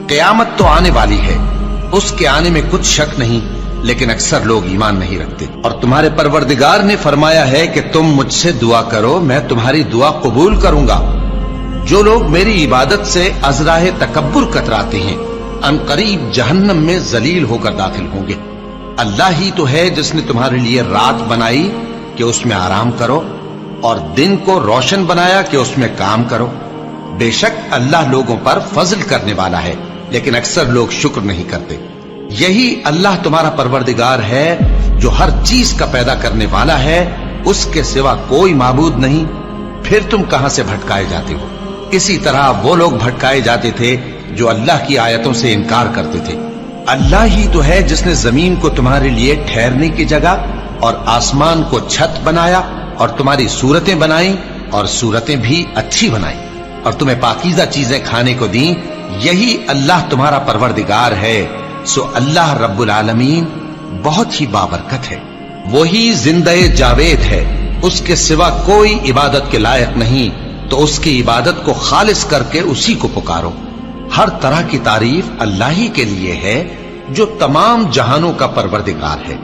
قیامت تو آنے والی ہے، اس کے آنے میں کچھ شک نہیں، لیکن اکثر لوگ ایمان نہیں رکھتے۔ اور تمہارے پروردگار نے فرمایا ہے کہ تم مجھ سے دعا کرو، میں تمہاری دعا قبول کروں گا۔ جو لوگ میری عبادت سے ازراہ تکبر کتراتے ہیں ان قریب جہنم میں ذلیل ہو کر داخل ہوں گے۔ اللہ ہی تو ہے جس نے تمہارے لیے رات بنائی کہ اس میں آرام کرو، اور دن کو روشن بنایا کہ اس میں کام کرو۔ بے شک اللہ لوگوں پر فضل کرنے والا ہے، لیکن اکثر لوگ شکر نہیں کرتے۔ یہی اللہ تمہارا پروردگار ہے جو ہر چیز کا پیدا کرنے والا ہے، اس کے سوا کوئی معبود نہیں، پھر تم کہاں سے بھٹکائے جاتے ہو؟ اسی طرح وہ لوگ بھٹکائے جاتے تھے جو اللہ کی آیتوں سے انکار کرتے تھے۔ اللہ ہی تو ہے جس نے زمین کو تمہارے لیے ٹھہرنے کی جگہ اور آسمان کو چھت بنایا، اور تمہاری صورتیں بنائیں اور صورتیں بھی اچھی بنائیں، اور تمہیں پاکیزہ چیزیں کھانے کو دیں۔ یہی اللہ تمہارا پروردگار ہے، سو اللہ رب العالمین بہت ہی بابرکت ہے۔ وہی زندہ جاوید ہے، اس کے سوا کوئی عبادت کے لائق نہیں، تو اس کی عبادت کو خالص کر کے اسی کو پکارو۔ ہر طرح کی تعریف اللہ ہی کے لیے ہے جو تمام جہانوں کا پروردگار ہے۔